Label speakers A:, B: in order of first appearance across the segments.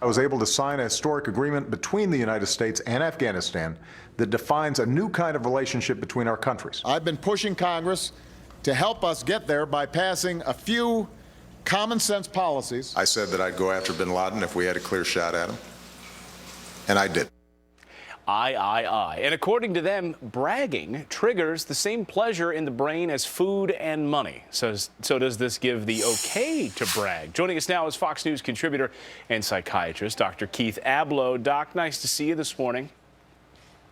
A: I was able to sign a historic agreement between the United States and Afghanistan that defines a new kind of relationship between our countries.
B: I've been pushing Congress to help us get there by passing a few common sense policies.
C: I said that I'd go after bin Laden if we had a clear shot at him, and I did.
D: Aye. And according to them, bragging triggers the same pleasure in the brain as food and money. So does this give the okay to brag? Joining us now is Fox News contributor and psychiatrist, Dr. Keith Ablow. Doc, nice to see you this morning.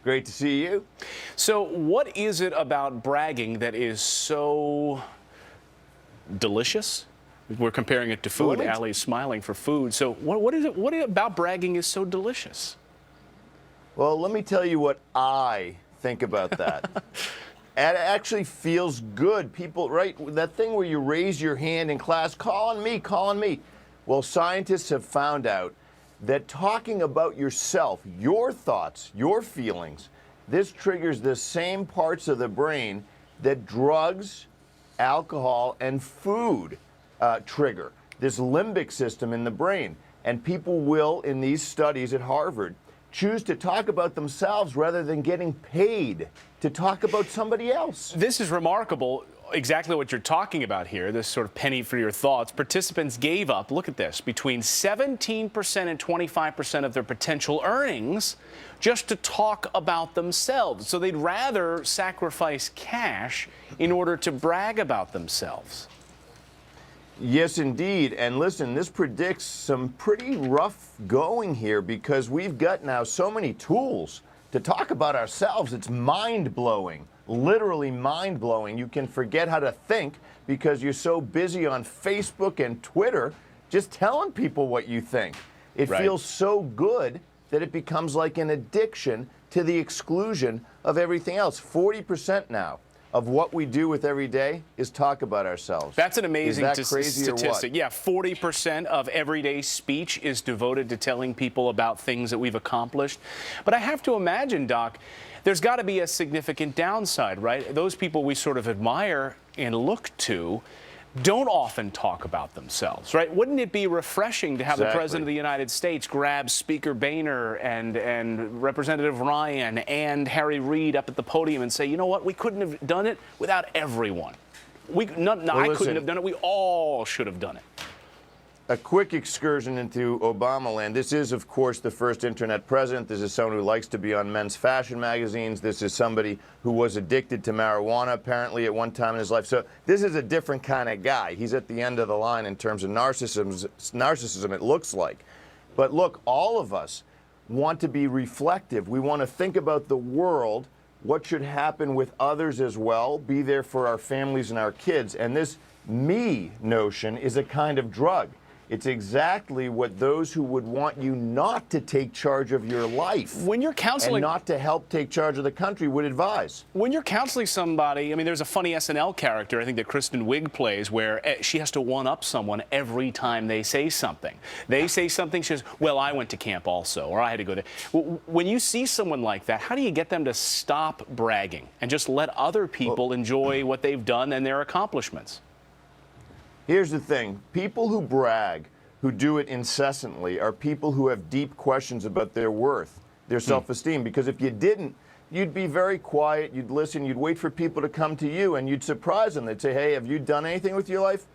E: Great to see you.
D: So what is it about bragging that is so delicious? We're comparing it to food. Allie's smiling for food. So what is it? What about bragging is so delicious?
E: Well, let me tell you what I think about that. It actually feels good. People, right? That thing where you raise your hand in class, call on me. Well, scientists have found out that talking about yourself, your thoughts, your feelings, this triggers the same parts of the brain that drugs, alcohol, and food trigger. This limbic system in the brain. And people will, in these studies at Harvard, choose to talk about themselves rather than getting paid to talk about somebody else.
D: This is remarkable. Exactly what you're talking about here, this sort of penny for your thoughts. Participants gave up, look at this, between 17% and 25% of their potential earnings just to talk about themselves. So they'd rather sacrifice cash in order to brag about themselves.
E: Yes, indeed. And listen, this predicts some pretty rough going here because we've got now so many tools to talk about ourselves. It's mind-blowing, literally mind-blowing. You can forget how to think because you're so busy on Facebook and Twitter just telling people what you think. It feels so good that it becomes like an addiction to the exclusion of everything else. 40% now of what we do with every day is talk about ourselves.
D: That's an amazing
E: statistic.
D: Yeah, 40% of everyday speech is devoted to telling people about things that we've accomplished. But I have to imagine, Doc, there's got to be a significant downside, right? Those people we sort of admire and look to don't often talk about themselves, right? Wouldn't it be refreshing to have the President of the United States grab Speaker Boehner and Representative Ryan and Harry Reid up at the podium and say, you know what, we couldn't have done it without everyone. I couldn't have done it. We all should have done it.
E: A quick excursion into Obama land. This is, of course, the first internet president. This is someone who likes to be on men's fashion magazines. This is somebody who was addicted to marijuana, apparently, at one time in his life. So this is a different kind of guy. He's at the end of the line in terms of narcissism, it looks like. But look, all of us want to be reflective. We want to think about the world, what should happen with others as well, be there for our families and our kids. And this me notion is a kind of drug. It's exactly what those who would want you not to take charge of your life
D: when you're counseling
E: and not to help take charge of the country would advise.
D: When you're counseling somebody, I mean, there's a funny SNL character, I think, that Kristen Wiig plays, where she has to one-up someone every time they say something. They say something, she says, well, I went to camp also, or I had to go to... When you see someone like that, how do you get them to stop bragging and just let other people enjoy what they've done and their accomplishments?
E: Here's the thing. People who brag, who do it incessantly, are people who have deep questions about their worth, their self-esteem. Because if you didn't, you'd be very quiet, you'd listen, you'd wait for people to come to you, and you'd surprise them. They'd say, hey, have you done anything with your life?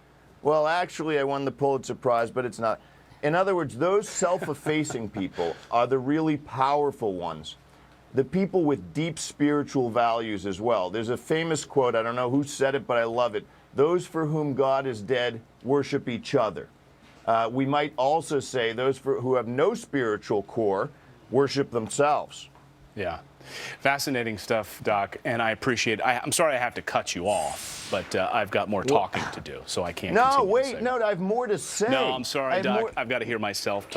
E: Well, actually, I won the Pulitzer Prize, but it's not. In other words, those self-effacing people are the really powerful ones. The people with deep spiritual values as well. There's a famous quote, I don't know who said it, but I love it. Those for whom God is dead worship each other. We might also say those who have no spiritual core worship themselves.
D: Yeah. Fascinating stuff, Doc, and I appreciate it. I'm sorry I have to cut you off, but I've got more talking to do, so I can't continue.
E: No, wait, no, I have more to say.
D: No, I'm sorry, Doc. I've got to hear myself talk.